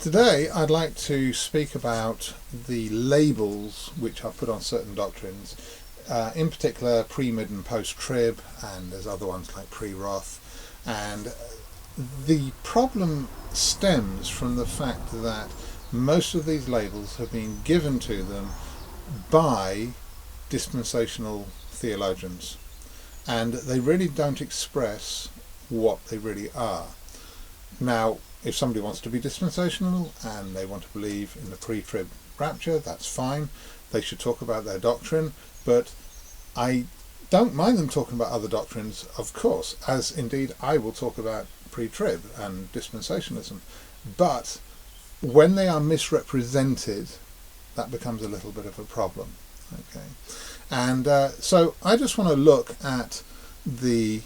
Today I'd like to speak about the labels which are put on certain doctrines, in particular pre-mid and post-trib, and there's other ones like pre-wrath. And the problem stems from the fact that most of these labels have been given to them by dispensational theologians, and they really don't express what they really are. Now, if somebody wants to be dispensational and they want to believe in the pre-trib rapture, that's fine. They should talk about their doctrine, but I don't mind them talking about other doctrines, of course, as indeed I will talk about pre-trib and dispensationalism. But when they are misrepresented, that becomes a little bit of a problem. Okay, and so I just want to look at the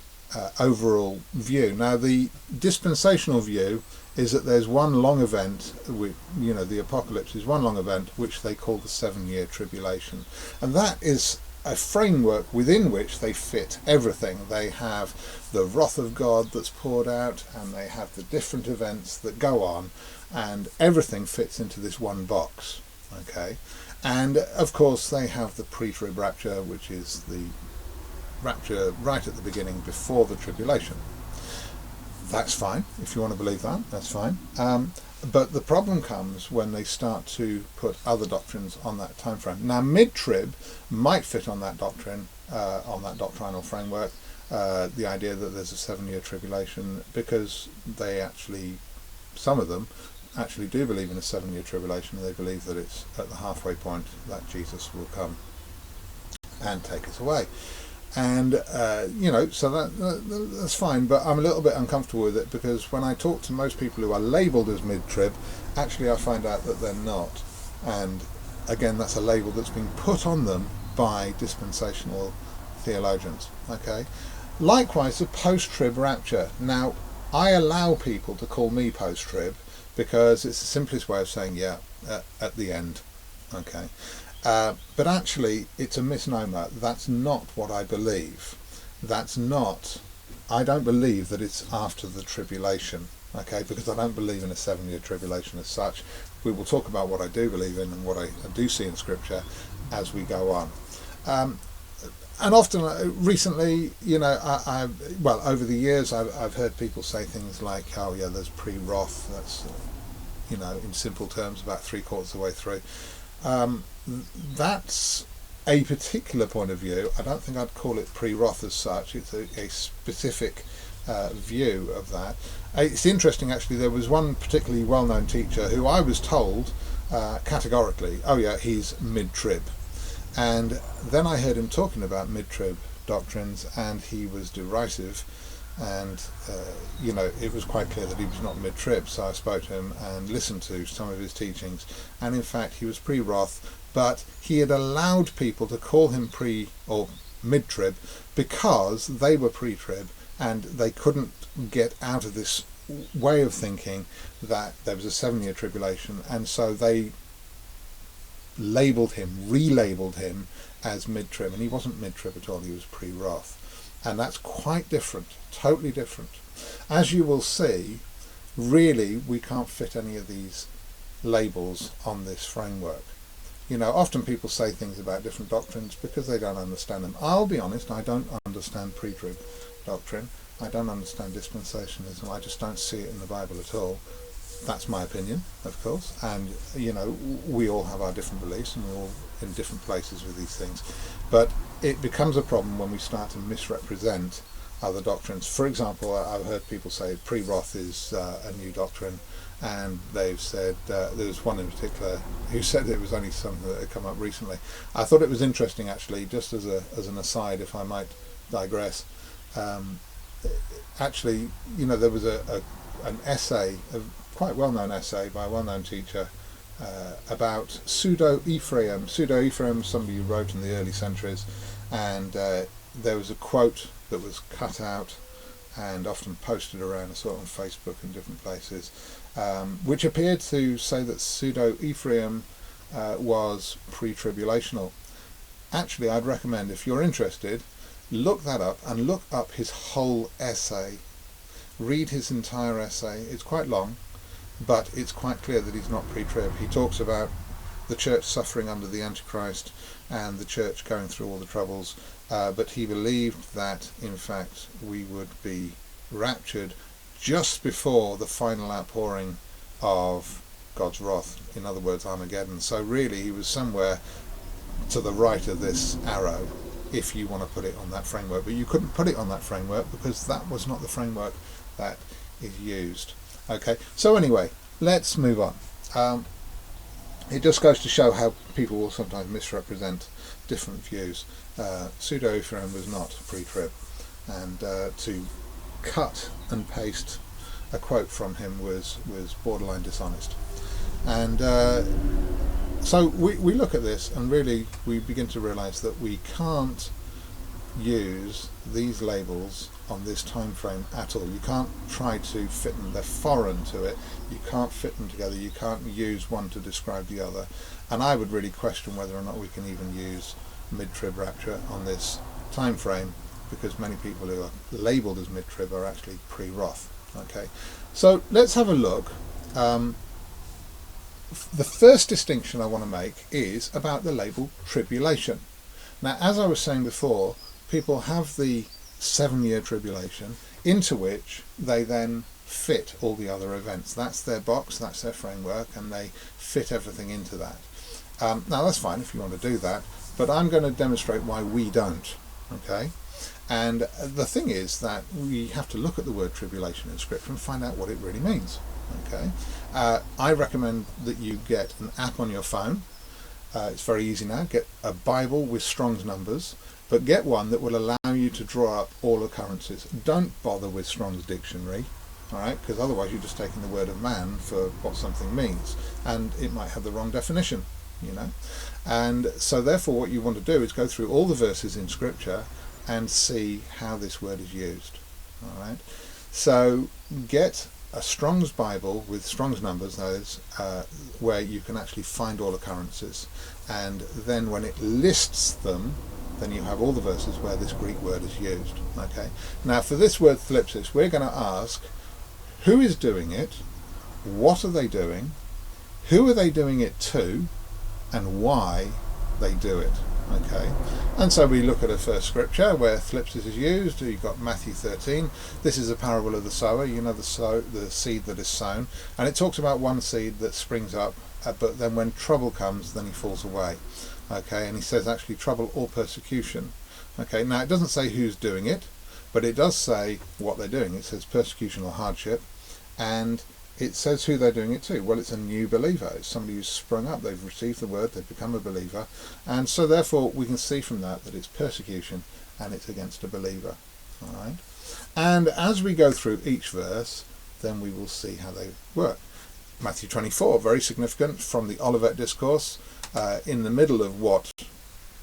overall view. Now, the dispensational view is that there's one long event, the apocalypse is one long event, which they call the 7-year tribulation, and that is a framework within which they fit everything. They have the wrath of God that's poured out, and they have the different events that go on, and everything fits into this one box. Okay, and of course they have the pre-trib rapture, which is the rapture right at the beginning before the tribulation. That's fine. If you want to believe that, that's fine. But the problem comes when they start to put other doctrines on that time frame. Now, mid-trib might fit on that doctrine, on that doctrinal framework, the idea that there's a 7-year tribulation, because they actually, some of them actually do believe in a 7-year tribulation, and they believe that it's at the halfway point that Jesus will come and take us away. And so that's fine, but I'm a little bit uncomfortable with it, because when I talk to most people who are labelled as mid-trib, actually I find out that they're not. And again, that's a label that's been put on them by dispensational theologians. Okay. Likewise, the post-trib rapture. Now, I allow people to call me post-trib because it's the simplest way of saying at the end. Okay. But actually, it's a misnomer. That's not what I believe. I don't believe that it's after the tribulation, okay, because I don't believe in a 7-year tribulation as such. We will talk about what I do believe in and what I do see in Scripture as we go on. And often, recently, over the years, I've heard people say things like, oh yeah, there's pre-wrath, that's, in simple terms, about 3/4 of the way through. That's a particular point of view. I don't think I'd call it pre-wrath as such. It's a specific view of that. It's interesting, actually. There was one particularly well-known teacher who I was told categorically, oh yeah, he's mid-trib. And then I heard him talking about mid-trib doctrines, and he was derisive, and it was quite clear that he was not mid-trib. So I spoke to him and listened to some of his teachings, and in fact he was pre-wrath, but he had allowed people to call him pre or mid-trib because they were pre-trib, and they couldn't get out of this way of thinking that there was a 7-year tribulation, and so they relabeled him as mid-trib, and he wasn't mid-trib at all. He was pre-wrath. And that's quite different, totally different. As you will see, really we can't fit any of these labels on this framework. Often people say things about different doctrines because they don't understand them. I'll be honest, I don't understand pre-trib doctrine. I don't understand dispensationalism. I just don't see it in the Bible at all. That's my opinion, of course. And, we all have our different beliefs, and we're all in different places with these things. But it becomes a problem when we start to misrepresent other doctrines. For example, I've heard people say pre-wrath is a new doctrine, and they've said, there was one in particular who said it was only something that had come up recently. I thought it was interesting, actually, just as an aside, if I might digress. Actually, there was an essay, a quite well-known essay by a well-known teacher about Pseudo-Ephraim. Pseudo-Ephraim, somebody who wrote in the early centuries, and there was a quote that was cut out and often posted around sort of on Facebook and different places, which appeared to say that Pseudo-Ephraim was pre-tribulational. Actually, I'd recommend, if you're interested, look that up and look up his whole essay. Read his entire essay. It's quite long. but it's quite clear that he's not pre-trib. He talks about the church suffering under the Antichrist and the church going through all the troubles, but he believed that in fact we would be raptured just before the final outpouring of God's wrath, in other words Armageddon. So really he was somewhere to the right of this arrow, if you want to put it on that framework, but you couldn't put it on that framework because that was not the framework that is used. Okay, so anyway, let's move on. It just goes to show how people will sometimes misrepresent different views. Pseudo-Ephraim was not pre-trib, and to cut and paste a quote from him was borderline dishonest. And so we look at this and really we begin to realize that we can't use these labels on this time frame at all. You can't try to fit them. They're foreign to it. You can't fit them together. You can't use one to describe the other. And I would really question whether or not we can even use mid-trib rapture on this time frame, because many people who are labeled as mid-trib are actually pre-wrath. Okay, so let's have a look. The first distinction I want to make is about the label tribulation. Now, as I was saying before, people have the 7-year tribulation into which they then fit all the other events. That's their box, that's their framework, and they fit everything into that. Now that's fine if you want to do that, but I'm going to demonstrate why we don't. Okay, and the thing is that we have to look at the word tribulation in Scripture and find out what it really means. Okay, I recommend that you get an app on your phone. It's very easy now. Get a Bible with Strong's numbers, but get one that will allow you to draw up all occurrences. Don't bother with Strong's dictionary, all right, because otherwise you're just taking the word of man for what something means, and it might have the wrong definition, you know. And so therefore what you want to do is go through all the verses in Scripture and see how this word is used. All right, so get a Strong's Bible with Strong's numbers, those where you can actually find all occurrences, and then when it lists them, then you have all the verses where this Greek word is used. Okay, now for this word thlipsis, we're going to ask who is doing it, what are they doing, who are they doing it to, and why they do it. Okay, and so we look at a first scripture where thlipsis is used. You've got Matthew 13. This is a parable of the sower. You know, the seed that is sown, and it talks about one seed that springs up, but then when trouble comes, then he falls away. Okay, and he says actually trouble or persecution. Okay, now it doesn't say who's doing it, but it does say what they're doing. It says persecution or hardship, and it says who they're doing it to. Well, it's a new believer. It's somebody who's sprung up. They've received the word. They've become a believer. And so therefore we can see from that it's persecution and it's against a believer. All right. And as we go through each verse, then we will see how they work. Matthew 24, very significant, from the Olivet Discourse, in the middle of what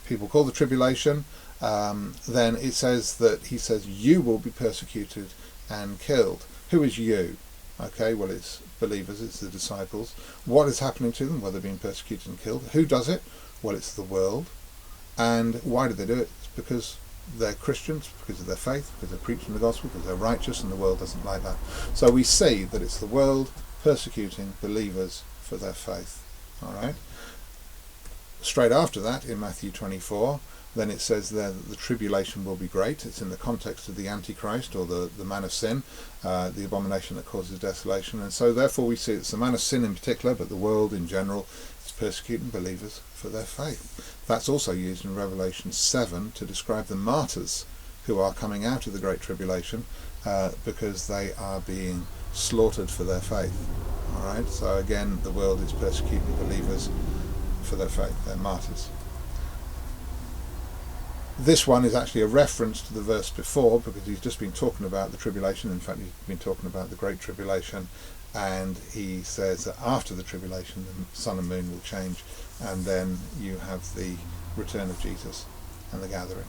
people call the tribulation. Then it says that he says, you will be persecuted and killed. Who is you? Okay, well, it's believers, it's the disciples. What is happening to them? Well, they're being persecuted and killed. Who does it? Well, it's the world. And why do they do it? It's because they're Christians, because of their faith, because they're preaching the gospel, because they're righteous, and the world doesn't like that. So we see that it's the world persecuting believers for their faith. All right. Straight after that, in Matthew 24, then it says there that the tribulation will be great. It's in the context of the Antichrist, or the man of sin, the abomination that causes desolation. And so therefore we see it's the man of sin in particular, but the world in general is persecuting believers for their faith. That's also used in Revelation 7 to describe the martyrs who are coming out of the Great Tribulation because they are being slaughtered for their faith. All right. So again, the world is persecuting believers for their faith. They're martyrs. This one is actually a reference to the verse before, because he's just been talking about the tribulation. In fact, he's been talking about the Great Tribulation, and he says that after the tribulation the sun and moon will change, and then you have the return of Jesus and the gathering.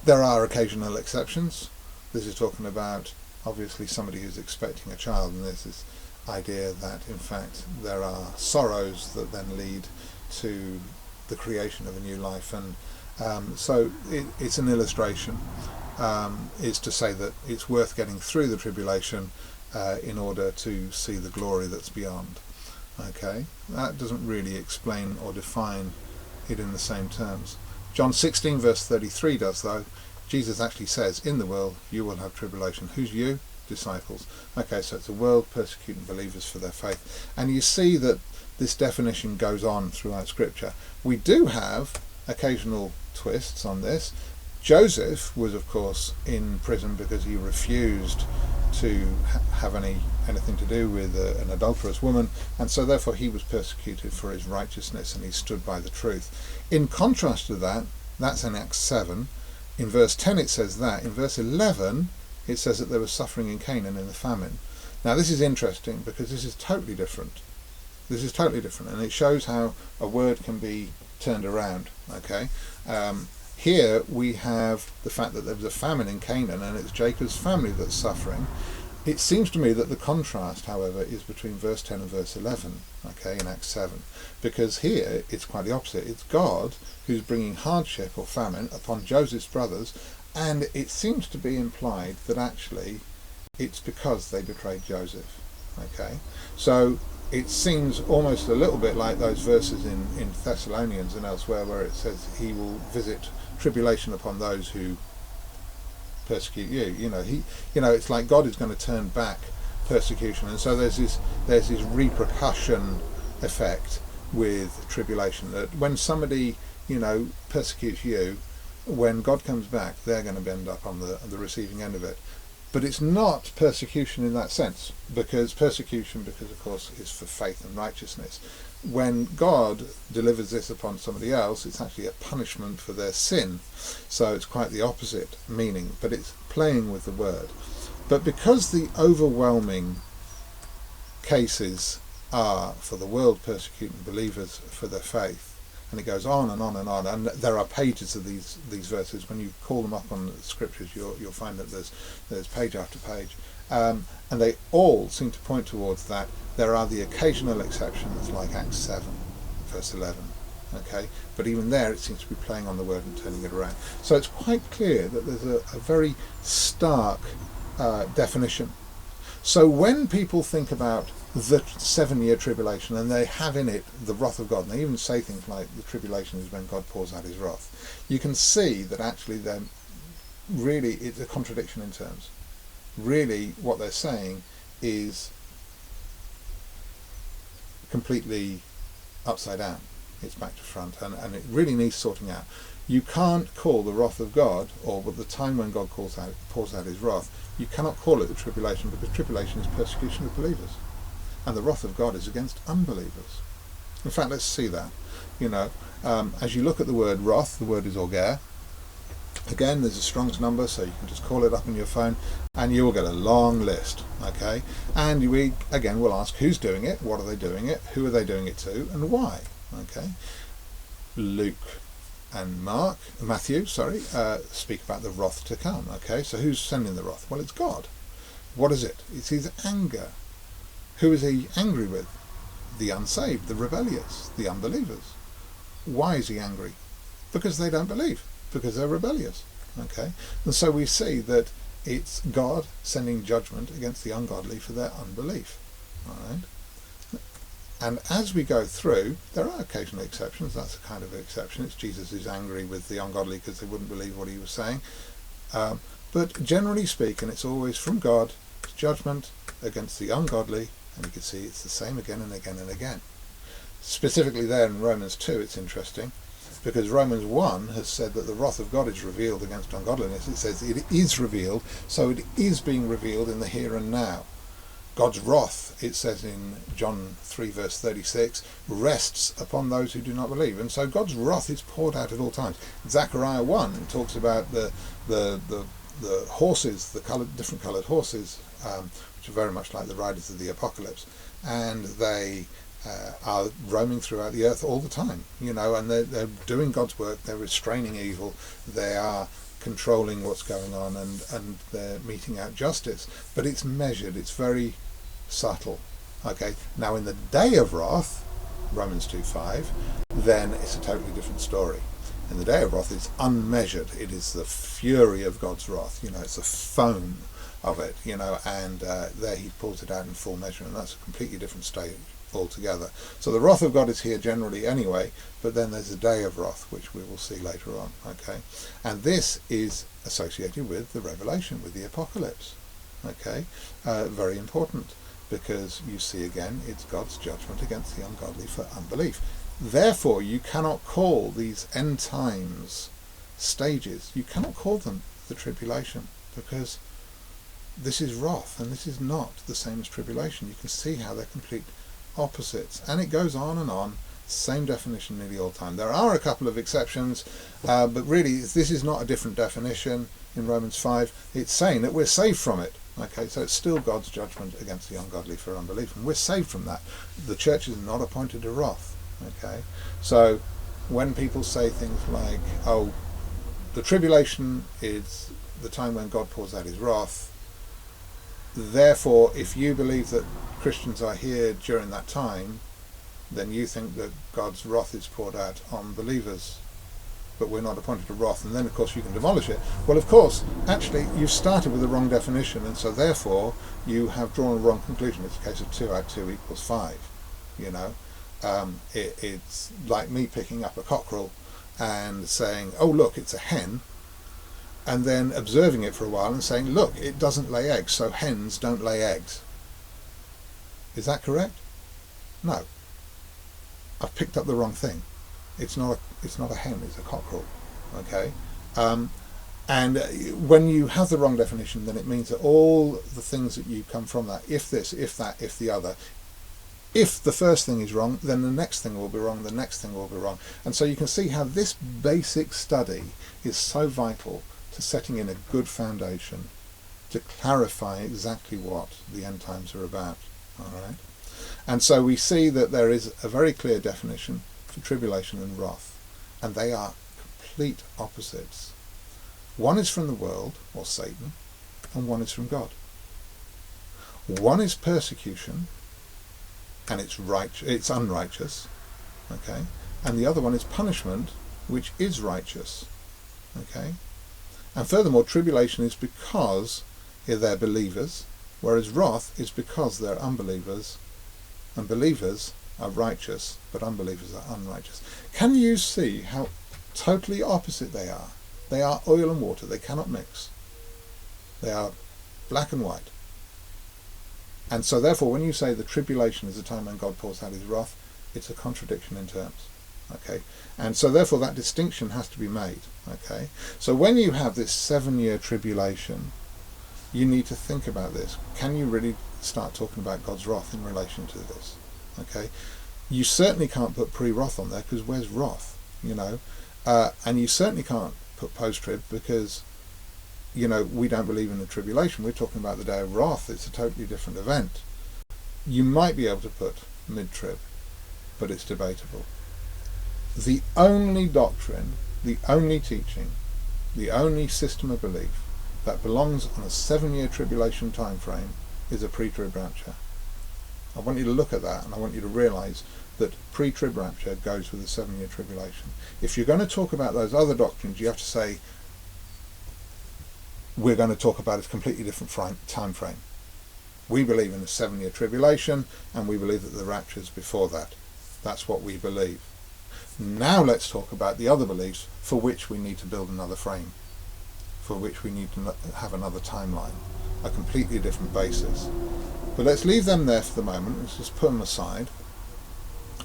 There are occasional exceptions. This is talking about obviously somebody who's expecting a child, and there's this idea that in fact there are sorrows that then lead to the creation of a new life, and so it's an illustration. It's to say that it's worth getting through the tribulation in order to see the glory that's beyond. Okay, that doesn't really explain or define it in the same terms. John 16 verse 33 does, though. Jesus actually says, in the world you will have tribulation. Who's you? Disciples. Okay, so it's the world persecuting believers for their faith. And you see that this definition goes on throughout Scripture. We do have occasional twists on this. Joseph was, of course, in prison because he refused to have anything to do with an adulterous woman, and so therefore he was persecuted for his righteousness, and he stood by the truth. In contrast to that, that's in Acts 7. In verse 10 it says that. In verse 11 it says that there was suffering in Canaan in the famine. Now this is interesting because this is totally different. This is totally different, and it shows how a word can be turned around. Okay, here we have the fact that there was a famine in Canaan, and it's Jacob's family that's suffering. It seems to me that the contrast, however, is between verse 10 and verse 11, okay, in Acts 7, because here it's quite the opposite. It's God who's bringing hardship or famine upon Joseph's brothers, and it seems to be implied that actually it's because they betrayed Joseph. Okay, so it seems almost a little bit like those verses in Thessalonians and elsewhere where it says he will visit tribulation upon those who persecute you. It's like God is going to turn back persecution, and so there's this repercussion effect with tribulation, that when somebody persecutes you, when God comes back, they're going to end up on the receiving end of it. But it's not persecution in that sense, because of course, is for faith and righteousness. When God delivers this upon somebody else, it's actually a punishment for their sin. So it's quite the opposite meaning, but it's playing with the word. But because the overwhelming cases are for the world persecuting believers for their faith, and it goes on and on and on, and there are pages of these verses. When you call them up on the scriptures, you'll find that there's page after page, and they all seem to point towards that. There are the occasional exceptions, like Acts 7 verse 11, okay, but even there it seems to be playing on the word and turning it around. So it's quite clear that there's a very stark definition. So when people think about the 7-year tribulation, and they have in it the wrath of God, and they even say things like the tribulation is when God pours out his wrath, you can see that actually it's a contradiction in terms. Really what they're saying is completely upside down. It's back to front, and it really needs sorting out. You can't call the wrath of God, or the time when God pours out his wrath, you cannot call it the tribulation, because tribulation is persecution of believers, and the wrath of God is against unbelievers. In fact, let's see that. As you look at the word wrath, the word is orger. Again, there's a Strong's number, so you can just call it up on your phone, and you will get a long list. Okay, and we again will ask who's doing it, what are they doing it, who are they doing it to, and why. Okay, Luke and Matthew, speak about the wrath to come. Okay, so who's sending the wrath? Well, it's God. What is it? It's his anger. Who is he angry with? The unsaved, the rebellious, the unbelievers. Why is he angry? Because they don't believe, because they're rebellious. Okay, and so we see that it's God sending judgment against the ungodly for their unbelief. All right. And as we go through, there are occasional exceptions. That's a kind of exception. It's Jesus who's angry with the ungodly because they wouldn't believe what he was saying. But generally speaking, it's always from God, it's judgment against the ungodly, and you can see it's the same again and again and again. Specifically there in Romans 2, it's interesting, because Romans 1 has said that the wrath of God is revealed against ungodliness. It says it is revealed, so it is being revealed in the here and now. God's wrath, it says in John 3 verse 36, rests upon those who do not believe. And so God's wrath is poured out at all times. Zechariah 1 talks about the horses, the different coloured horses, which are very much like the riders of the apocalypse. And they are roaming throughout the earth all the time, and they're doing God's work, they're restraining evil, they are controlling what's going on, and they're meting out justice. But it's measured, it's very subtle. Okay, now in the day of wrath, Romans 2:5, then it's a totally different story. In the day of wrath, it's unmeasured. It is the fury of God's wrath. It's a foam of it, you know, and there he pulls it out in full measure, and that's a completely different stage altogether. So the wrath of God is here generally anyway, but then there's a day of wrath, which we will see later on, okay? And this is associated with the Revelation, with the Apocalypse, okay? Very important, because you see again, it's God's judgment against the ungodly for unbelief. Therefore, you cannot call these end times stages, you cannot call them the tribulation, because this is wrath, and this is not the same as tribulation. You can see how they're complete opposites, and it goes on, same definition nearly all the time. There are a couple of exceptions, but really this is not a different definition in Romans 5. It's saying that we're saved from it, okay? So it's still God's judgment against the ungodly for unbelief, and we're saved from that. The church is not appointed to wrath, okay? So when people say things like, oh, the tribulation is the time when God pours out his wrath, therefore if you believe that Christians are here during that time, then you think that God's wrath is poured out on believers, but we're not appointed to wrath, and then of course you can demolish it. Well, of course, actually you've started with the wrong definition, and so therefore you have drawn a wrong conclusion. It's a case of 2 add 2 equals 5, you know. It's like me picking up a cockerel and saying, oh look, it's a hen, and then observing it for a while and saying, look, it doesn't lay eggs, so hens don't lay eggs. Is that correct? No. I've picked up the wrong thing. It's not a hen, it's a cockerel. Okay? And when you have the wrong definition, then it means that all the things that you come from that, if this, if that, if the other, if the first thing is wrong, then the next thing will be wrong, the next thing will be wrong. And so you can see how this basic study is so vital to setting in a good foundation to clarify exactly what the end times are about. All right? And so we see that there is a very clear definition for tribulation and wrath, and they are complete opposites. One is from the world, or Satan, and one is from God. One is persecution, and it's unrighteous, okay? And the other one is punishment, which is righteous, okay? And furthermore, tribulation is because they're believers, whereas wrath is because they're unbelievers, and believers are righteous, but unbelievers are unrighteous. Can you see how totally opposite they are? They are oil and water. They cannot mix. They are black and white. And so therefore, when you say the tribulation is the time when God pours out his wrath, it's a contradiction in terms. Okay? And so therefore that distinction has to be made. Okay? So when you have this 7-year tribulation, you need to think about this. Can you really start talking about God's wrath in relation to this? Okay? You certainly can't put pre-wrath on there, because where's wrath? You know? And you certainly can't put post-trib, because, you know, we don't believe in the tribulation. We're talking about the day of wrath. It's a totally different event. You might be able to put mid-trib, but it's debatable. The only doctrine, the only teaching, the only system of belief that belongs on a 7-year tribulation time frame is a pre-trib rapture. I want you to look at that, and I want you to realise that pre-trib rapture goes with the 7-year tribulation. If you're going to talk about those other doctrines, you have to say we're going to talk about a completely different time frame. We believe in the 7-year tribulation, and we believe that the rapture is before that. That's what we believe. Now let's talk about the other beliefs for which we need to build another frame, for which we need to have another timeline, a completely different basis. But let's leave them there for the moment. Let's just put them aside.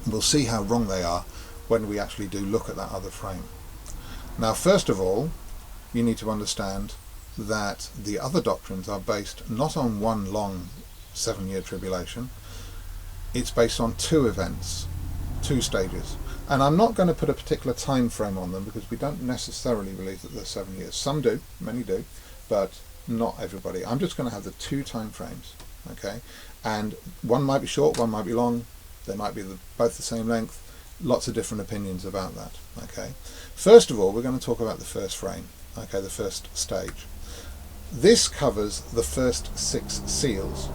We'll see how wrong they are when we actually do look at that other frame. Now, first of all, you need to understand that the other doctrines are based not on one long 7-year tribulation. It's based on 2 events, 2 stages. And I'm not going to put a particular time frame on them, because we don't necessarily believe that they're 7 years. Some do, many do, but not everybody. I'm just going to have the 2 time frames, okay? And one might be short, one might be long. They might be both the same length. Lots of different opinions about that, okay? First of all, we're going to talk about the first frame, okay, the first stage. This covers the first 6 seals,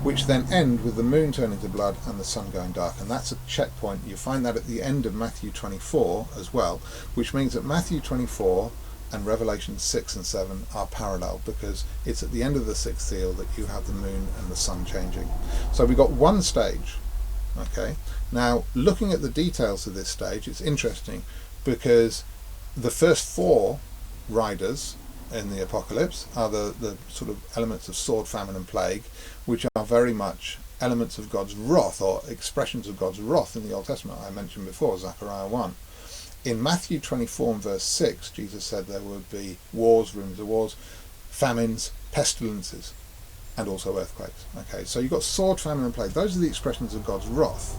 which then end with the moon turning to blood and the sun going dark. And that's a checkpoint. You find that at the end of Matthew 24 as well, which means that Matthew 24 and Revelation 6 and 7 are parallel, because it's at the end of the sixth seal that you have the moon and the sun changing. So we've got one stage. Okay, now looking at the details of this stage, it's interesting because the first four riders in the apocalypse are the sort of elements of sword, famine and plague, which are very much elements of God's wrath, or expressions of God's wrath in the Old Testament. I mentioned before Zechariah 1. In Matthew 24 and verse 6, Jesus said there would be wars, rumors of wars, famines, pestilences, and also earthquakes. Okay, so you've got sword, famine and plague. Those are the expressions of God's wrath,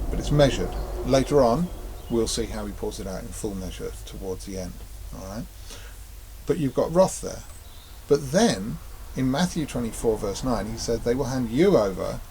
but it's measured. Later on we'll see how he pours it out in full measure towards the end. All right, but you've got wrath there. But then in Matthew 24 verse 9 he said they will hand you over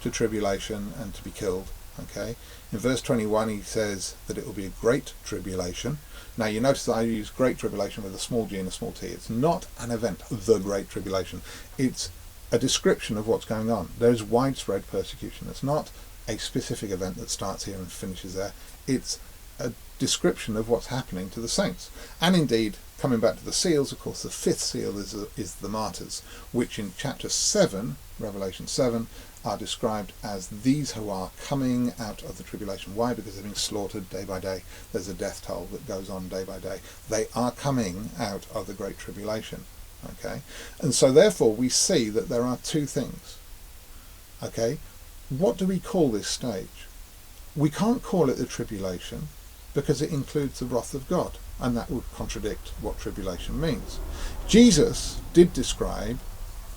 to tribulation and to be killed. Okay, in verse 21 he says that it will be a great tribulation. Now you notice that I use great tribulation with a small g and a small t. It's not an event, the great tribulation. It's a description of what's going on. There's widespread persecution. It's not a specific event that starts here and finishes there. It's a description of what's happening to the saints. And indeed, coming back to the seals, of course, the fifth seal is the martyrs, which in chapter 7, Revelation 7, are described as these who are coming out of the tribulation. Why? Because they're being slaughtered day by day. There's a death toll that goes on day by day. They are coming out of the Great Tribulation. Okay, and so therefore we see that there are two things. Okay, what do we call this stage? We can't call it the tribulation because it includes the wrath of God, and that would contradict what tribulation means. Jesus did describe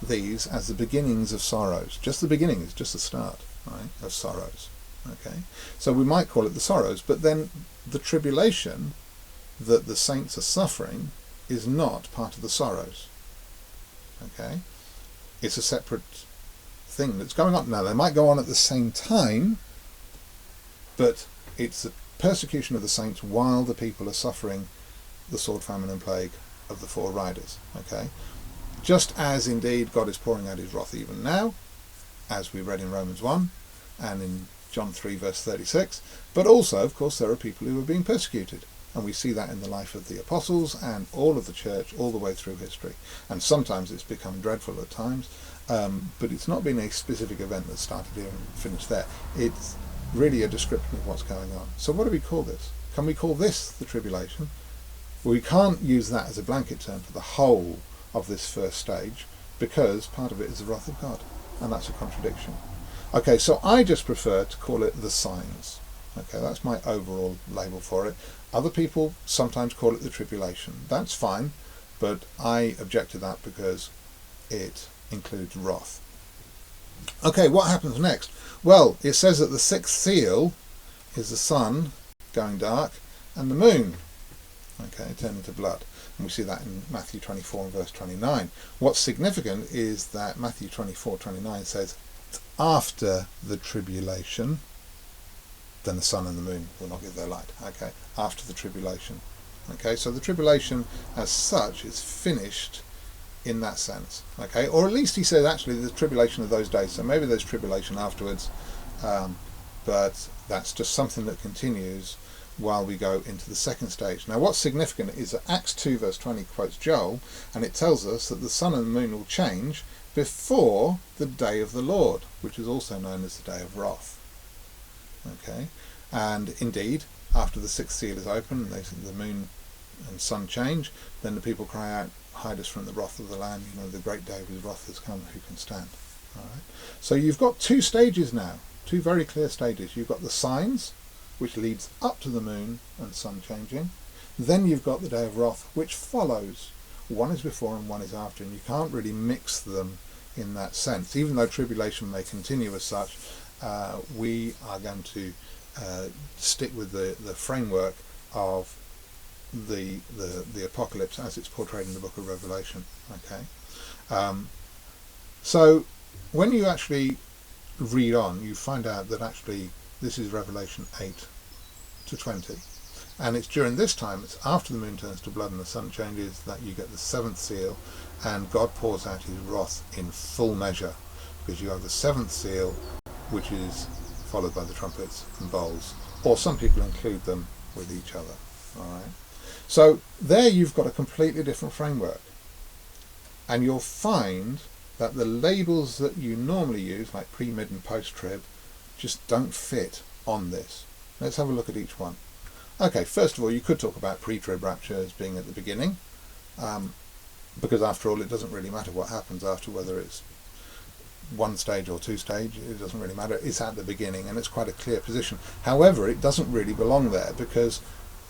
these as the beginnings of sorrows. Just the beginnings, just the start, right, of sorrows. Okay, so we might call it the sorrows, but then the tribulation that the saints are suffering is not part of the sorrows. Okay, it's a separate thing that's going on. Now they might go on at the same time, but it's the persecution of the saints while the people are suffering the sword, famine and plague of the four riders. Okay, just as indeed God is pouring out his wrath even now, as we read in Romans 1 and in John 3 verse 36, but also of course there are people who are being persecuted. And we see that in the life of the apostles and all of the church all the way through history. And sometimes it's become dreadful at times, but it's not been a specific event that started here and finished there. It's really a description of what's going on. So what do we call this? Can we call this the tribulation? Well, we can't use that as a blanket term for the whole of this first stage, because part of it is the wrath of God, and that's a contradiction. Okay, so I just prefer to call it the signs. Okay, that's my overall label for it. Other people sometimes call it the tribulation. That's fine, but I object to that because it includes wrath. Okay, what happens next? Well, it says that the sixth seal is the sun going dark and the moon, okay, turning to blood. And we see that in Matthew 24 and verse 29. What's significant is that Matthew 24:29 says, after the tribulation, then the sun and the moon will not give their light. Okay, after the tribulation. Okay, so the tribulation as such is finished in that sense. Okay, or at least he says actually the tribulation of those days. So maybe there's tribulation afterwards, but that's just something that continues while we go into the second stage. Now what's significant is that Acts 2 verse 20 quotes Joel, and it tells us that the sun and the moon will change before the day of the Lord, which is also known as the day of wrath. Okay, and indeed after the sixth seal is open and the moon and sun change, then the people cry out, hide us from the wrath of the Lamb, you know, the great day of his wrath has come, who can stand? All right, so you've got two stages now, two very clear stages. You've got the signs, which leads up to the moon and sun changing. Then you've got the day of wrath, which follows. One is before and one is after, and you can't really mix them in that sense. Even though tribulation may continue as such, we are going to stick with the framework of the apocalypse as it's portrayed in the book of Revelation. Okay, so when you actually read on, you find out that actually this is Revelation 8 to 20, and it's during this time, it's after the moon turns to blood and the sun changes, that you get the seventh seal, and God pours out his wrath in full measure, because you have the seventh seal, which is followed by the trumpets and bowls, or some people include them with each other. All right. So there you've got a completely different framework, and you'll find that the labels that you normally use, like pre, mid and post-trib, just don't fit on this. Let's have a look at each one. Okay, first of all, you could talk about pre-trib rapture as being at the beginning, because after all, it doesn't really matter what happens after, whether it's one stage or two stage, it doesn't really matter. It's at the beginning, and it's quite a clear position. However, it doesn't really belong there, because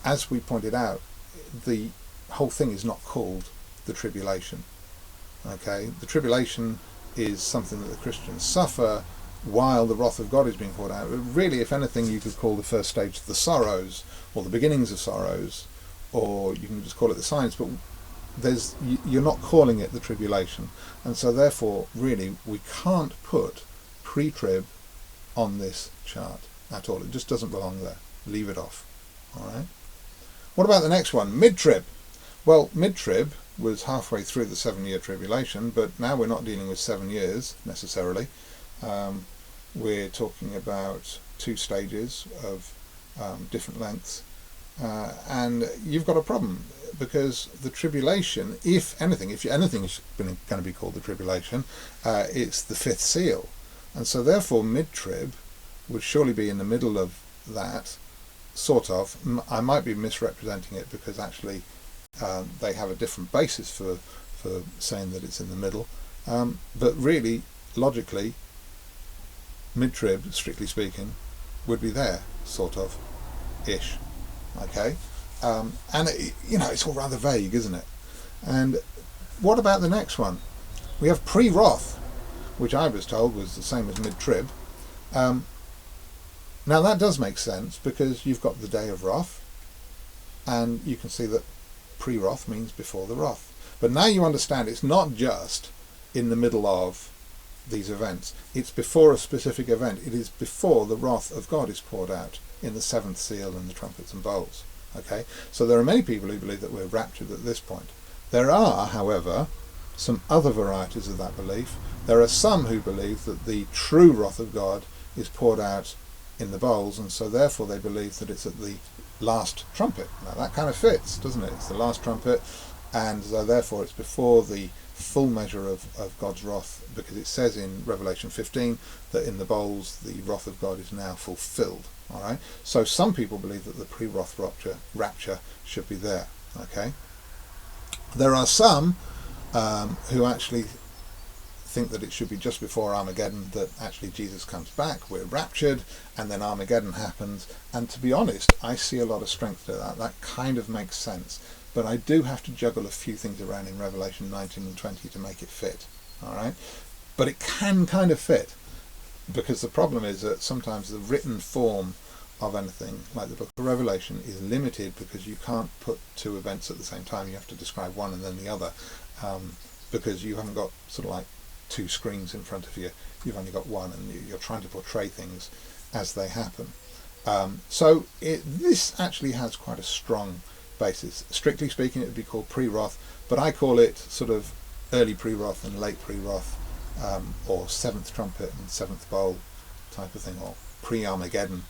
as we pointed out, the whole thing is not called the tribulation. Okay, the tribulation is something that the Christians suffer while the wrath of God is being poured out. Really, if anything, you could call the first stage the sorrows, or the beginnings of sorrows, or you can just call it the signs, but you're not calling it the tribulation. And so therefore, really, we can't put pre-trib on this chart at all. It just doesn't belong there. Leave it off. All right. What about the next one? Mid-trib. Well, mid-trib was halfway through the 7-year tribulation, but now we're not dealing with 7 years necessarily. We're talking about 2 stages of different lengths, and you've got a problem, because the tribulation, if anything is going to be called the tribulation, it's the 5th seal, and so therefore mid-trib would surely be in the middle of that, sort of. I might be misrepresenting it, because actually they have a different basis for saying that it's in the middle, but really, logically, mid-trib, strictly speaking, would be there, sort of, ish. Okay, and it's all rather vague, isn't it? And what about the next one? We have pre-wrath, which I was told was the same as mid-trib. Now that does make sense, because you've got the day of wrath, and you can see that pre-wrath means before the wrath. But now you understand it's not just in the middle of these events. It's before a specific event. It is before the wrath of God is poured out in the 7th seal and the trumpets and bowls. Okay, so there are many people who believe that we're raptured at this point. There are, however, some other varieties of that belief. There are some who believe that the true wrath of God is poured out in the bowls, and so therefore they believe that it's at the last trumpet. Now that kind of fits, doesn't it? It's the last trumpet, and so therefore it's before the full measure of God's wrath, because it says in Revelation 15 that in the bowls the wrath of God is now fulfilled. All right. So some people believe that the pre-wrath rapture should be there. Okay. There are some who actually think that it should be just before Armageddon, that actually Jesus comes back, we're raptured, and then Armageddon happens. And to be honest, I see a lot of strength to that. That kind of makes sense. But I do have to juggle a few things around in Revelation 19 and 20 to make it fit. All right. But it can kind of fit, because the problem is that sometimes the written form of anything, like the book of Revelation, is limited, because you can't put 2 events at the same time. You have to describe one and then the other, because you haven't got sort of like 2 screens in front of you. You've only got one, and you're trying to portray things as they happen. So this actually has quite a strong basis. Strictly speaking, it would be called pre-wrath, but I call it sort of early pre-wrath and late pre-wrath, or 7th trumpet and 7th bowl type of thing, or pre-Armageddon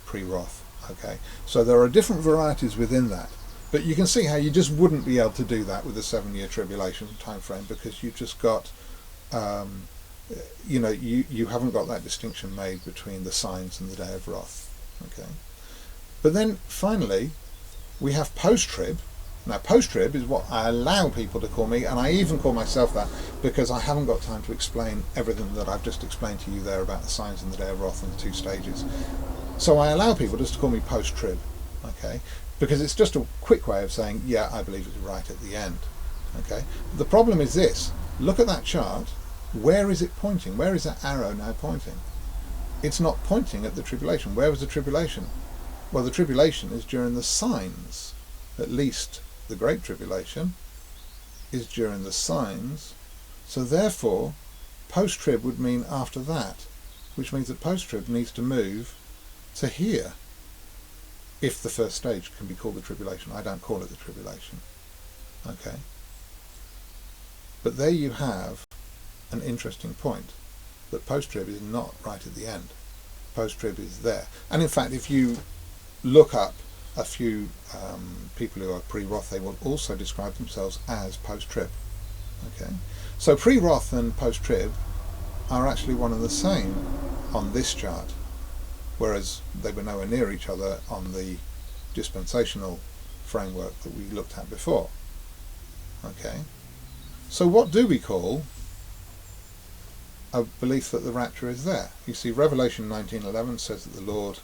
pre-wrath. Okay, so there are different varieties within that, but you can see how you just wouldn't be able to do that with a 7-year tribulation time frame, because you've just got you haven't got that distinction made between the signs and the day of wrath. Okay, but then finally we have post-trib. Now post-trib is what I allow people to call me, and I even call myself that, because I haven't got time to explain everything that I've just explained to you there about the signs and the day of wrath and the 2 stages. So I allow people just to call me post-trib, okay, because it's just a quick way of saying, yeah, I believe it's right at the end. Okay, the problem is this: look at that chart. Where is it pointing? Where is that arrow now pointing? It's not pointing at the tribulation. Where was the tribulation? Well, the tribulation is during the signs. At least the Great Tribulation is during the signs. So therefore, post-trib would mean after that, which means that post-trib needs to move to here, if the first stage can be called the tribulation. I don't call it the tribulation. Okay. But there you have an interesting point, that post-trib is not right at the end. Post-trib is there. And in fact, if you look up a few people who are pre-wrath, they will also describe themselves as post-trib. Okay, so pre-wrath and post-trib are actually one and the same on this chart, whereas they were nowhere near each other on the dispensational framework that we looked at before. Okay, so what do we call a belief that the rapture is there? You see, Revelation 19:11 says that the Lord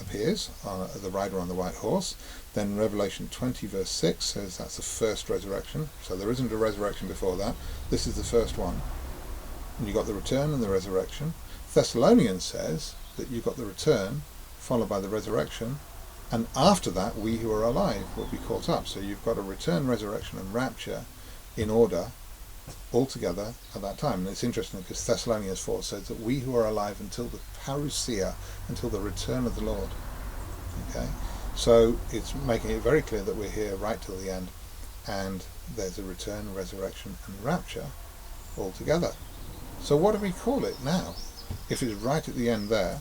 appears as the rider on the white horse. Then Revelation 20 verse 6 says that's the first resurrection, so there isn't a resurrection before that. This is the first one, and you've got the return and the resurrection. Thessalonians says that you've got the return followed by the resurrection, and after that we who are alive will be caught up. So you've got a return, resurrection and rapture in order all together at that time. And it's interesting because Thessalonians 4 says that we who are alive until the parousia, until the return of the Lord. Okay, so it's making it very clear that we're here right till the end, and there's a return, resurrection and rapture all together. So what do we call it now if it's right at the end there?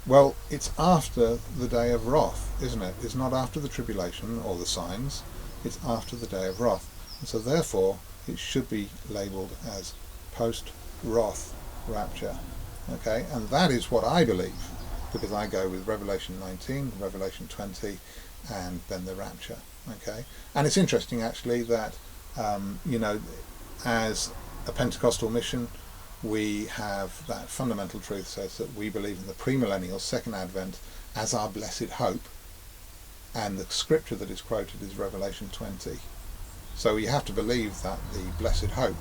Well, it's after the day of wrath, isn't it? It's not after the tribulation or the signs, it's after the day of wrath. And so therefore it should be labelled as post-wrath rapture. Okay, and that is what I believe, because I go with Revelation 19, Revelation 20, and then the rapture. Okay, and it's interesting actually that as a Pentecostal mission, we have that fundamental truth says that we believe in the premillennial second advent as our blessed hope, and the scripture that is quoted is Revelation 20. So you have to believe that the blessed hope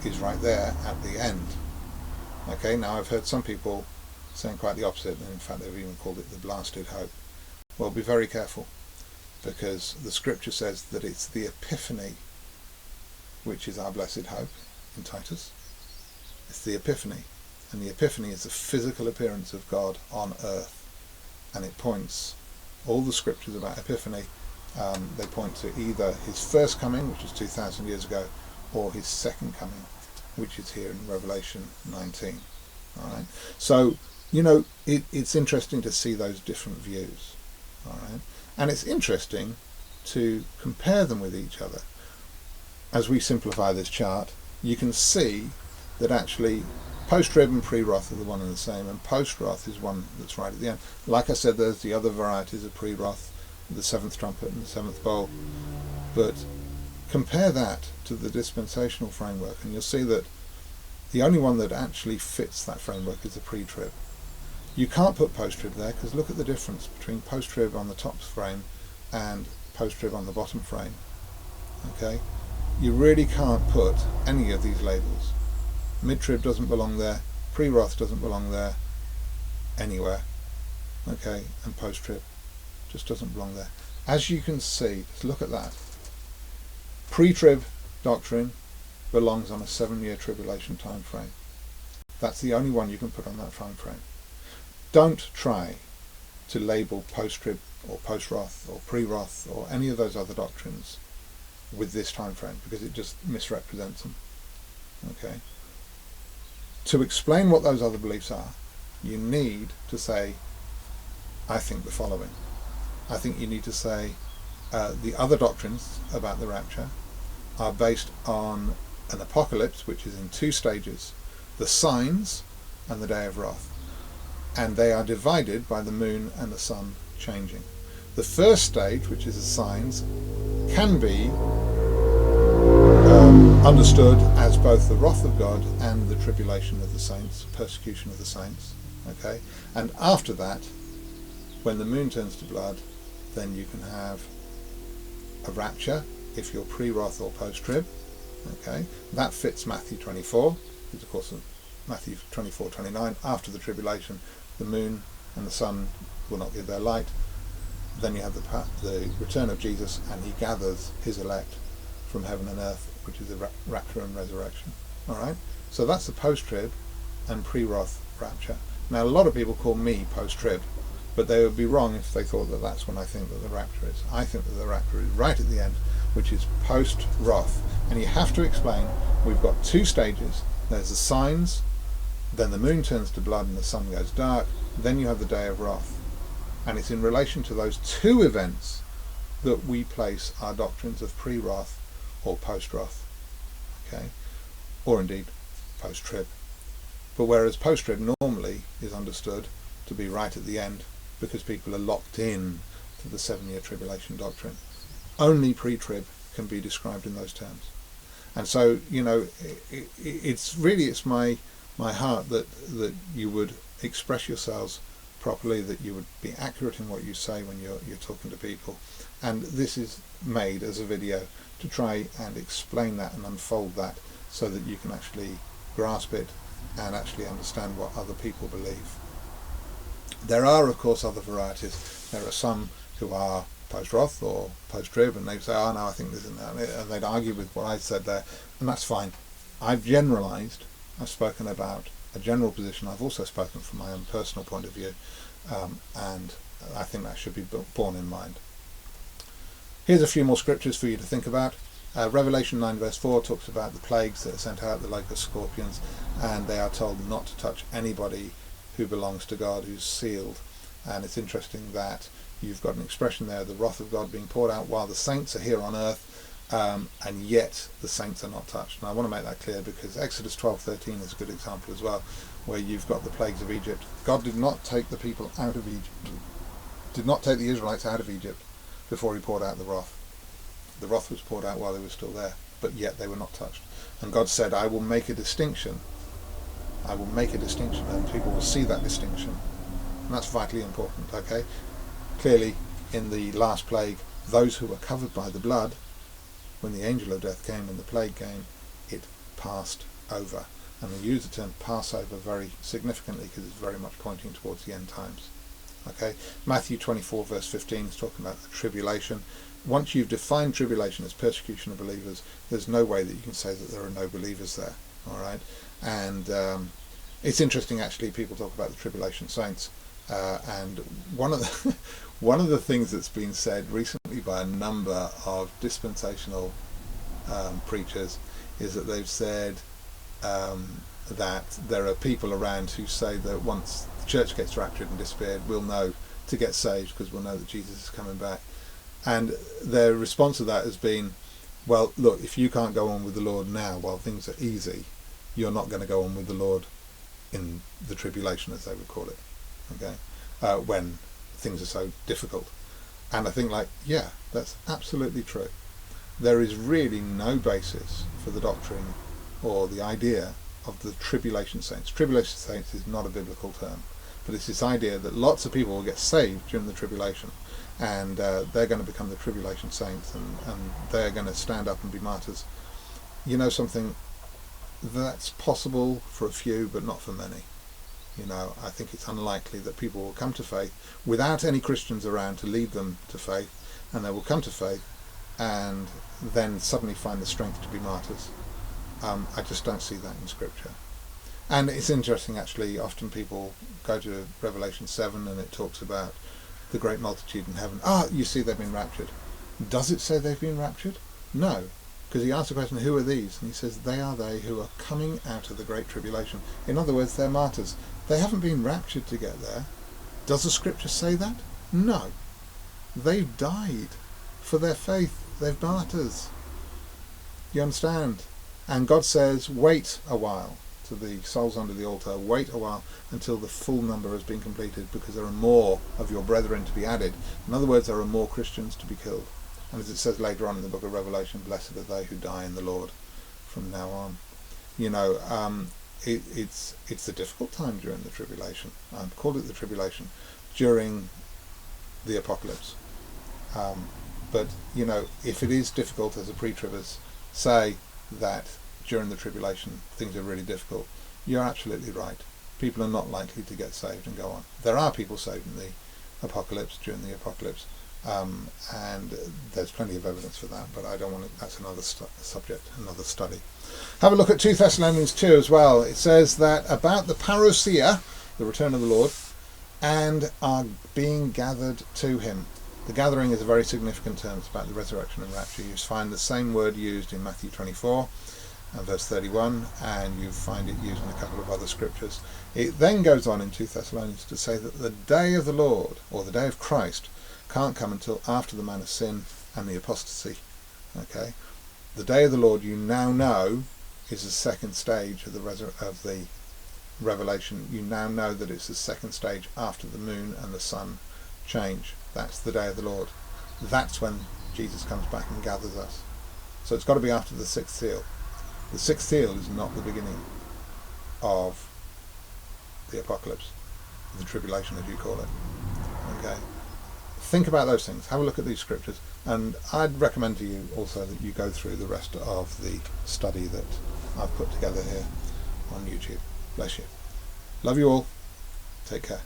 is right there at the end. Okay, now I've heard some people saying quite the opposite, and in fact they've even called it the blasted hope. Well, be very careful, because the scripture says that it's the epiphany which is our blessed hope in Titus. It's the epiphany, and the epiphany is the physical appearance of God on earth, and it points, all the scriptures about epiphany, they point to either his first coming, which is 2,000 years ago, or his second coming, which is here in Revelation 19. All right. So, it's interesting to see those different views. All right. And it's interesting to compare them with each other. As we simplify this chart, you can see that actually post-trib and pre-wrath are the one and the same, and post-wrath is one that's right at the end. Like I said, there's the other varieties of pre-wrath, the seventh trumpet and the seventh bowl, but compare that to the dispensational framework and you'll see that the only one that actually fits that framework is the pre-trib. You can't put post-trib there, because look at the difference between post-trib on the top frame and post-trib on the bottom frame. Okay, you really can't put any of these labels. Mid-trib doesn't belong there, pre-wrath doesn't belong there anywhere, okay, and post-trib just doesn't belong there. As you can see, just look at that. Pre-trib doctrine belongs on a 7-year tribulation time frame. That's the only one you can put on that time frame. Don't try to label post-trib or post-wrath or pre-wrath or any of those other doctrines with this time frame, because it just misrepresents them. Okay. To explain what those other beliefs are, you need to say, I think the following. I think you need to say the other doctrines about the rapture are based on an apocalypse which is in 2 stages, the signs and the day of wrath, and they are divided by the moon and the sun changing. The first stage, which is the signs, can be understood as both the wrath of God and the tribulation of the saints, persecution of the saints. Okay, and after that, when the moon turns to blood, then you can have a rapture if you're pre-wrath or post-trib. Okay, that fits Matthew 24, because of course Matthew 24:29, after the tribulation, the moon and the sun will not give their light. Then you have the return of Jesus, and he gathers his elect from heaven and earth, which is the rapture and resurrection. All right, so that's the post-trib and pre-wrath rapture. Now, a lot of people call me post-trib, but they would be wrong if they thought that that's when I think that the rapture is. I think that the rapture is right at the end, which is post-wrath. And you have to explain, we've got 2 stages. There's the signs, then the moon turns to blood and the sun goes dark, then you have the day of wrath. And it's in relation to those two events that we place our doctrines of pre-wrath or post-wrath, okay, or indeed post-trib. But whereas post-trib normally is understood to be right at the end because people are locked in to the 7-year tribulation doctrine, only pre-trib can be described in those terms. And so, it's my heart that you would express yourselves properly, that you would be accurate in what you say when you're talking to people. And this is made as a video to try and explain that and unfold that so that you can actually grasp it and actually understand what other people believe. There are, of course, other varieties. There are some who are post-wrath or post-trib, and they say, oh no, I think this and that, and they'd argue with what I said there, and that's fine. I've generalized. I've spoken about a general position. I've also spoken from my own personal point of view, and I think that should be borne in mind. Here's a few more scriptures for you to think about. Revelation 9 verse 4 talks about the plagues that are sent out, the locust, scorpions, and they are told not to touch anybody who belongs to God, who's sealed. And it's interesting that you've got an expression there, the wrath of God being poured out while the saints are here on earth, and yet the saints are not touched. And I want to make that clear because Exodus 12:13 is a good example as well, where you've got the plagues of Egypt. God did not take the people out of Egypt, did not take the Israelites out of Egypt before he poured out the wrath. The wrath was poured out while they were still there, but yet they were not touched. And God said, I will make a distinction. I will make a distinction, and people will see that distinction. And that's vitally important, okay? Clearly, in the last plague, those who were covered by the blood, when the angel of death came and the plague came, it passed over. And we use the term Passover very significantly because it's very much pointing towards the end times. Okay, Matthew 24 verse 15 is talking about the tribulation. Once you've defined tribulation as persecution of believers, there's no way that you can say that there are no believers there. All right, and it's interesting actually. People talk about the tribulation saints, and one of the things that's been said recently by a number of dispensational preachers is that they've said that there are people around who say that once the church gets raptured and disappeared, we'll know to get saved because we'll know that Jesus is coming back. And their response to that has been, well, look, if you can't go on with the Lord now while things are easy, you're not going to go on with the Lord in the tribulation, as they would call it, okay, when things are so difficult. And I think, yeah, that's absolutely true. There is really no basis for the doctrine or the idea of the tribulation saints. Tribulation saints is not a biblical term, but it's this idea that lots of people will get saved during the tribulation, and they're going to become the tribulation saints, and they're going to stand up and be martyrs. You know something? That's possible for a few, but not for many. I think it's unlikely that people will come to faith without any Christians around to lead them to faith, and they will come to faith and then suddenly find the strength to be martyrs. I just don't see that in Scripture. And it's interesting actually, often people go to Revelation 7 and it talks about the great multitude in heaven. You see they've been raptured. Does it say they've been raptured? No, because he asks the question, who are these? And he says, they are they who are coming out of the Great Tribulation. In other words, they're martyrs. They haven't been raptured to get there. Does the Scripture say that? No. They've died for their faith. They're martyrs. You understand? And God says, wait a while, to the souls under the altar, wait a while until the full number has been completed, because there are more of your brethren to be added. In other words, there are more Christians to be killed. And as it says later on in the book of Revelation, blessed are they who die in the Lord from now on. It's a difficult time during the tribulation. I've called it the tribulation, during the apocalypse. But if it is difficult, as the pre-tribbers say that during the tribulation things are really difficult, you're absolutely right. People are not likely to get saved and go on. There are people saved in the apocalypse, during the apocalypse, and there's plenty of evidence for that, but I don't want to, that's another subject, another study. Have a look at 2 Thessalonians 2 as well. It says that about the parousia, the return of the Lord, and are being gathered to him. The gathering is a very significant term. It's about the resurrection and rapture. You find the same word used in Matthew 24, and verse 31, and you find it used in a couple of other scriptures. It then goes on in 2 Thessalonians to say that the day of the Lord, or the day of Christ, can't come until after the man of sin and the apostasy. Okay, the day of the Lord, you now know, is the second stage of the revelation. You now know that it's the second stage after the moon and the sun change. That's the day of the Lord. That's when Jesus comes back and gathers us. So it's got to be after the sixth seal. The sixth seal is not the beginning of the apocalypse, the tribulation as you call it. Okay, think about those things. Have a look at these scriptures, and I'd recommend to you also that you go through the rest of the study that I've put together here on YouTube. Bless you. Love you all. Take care.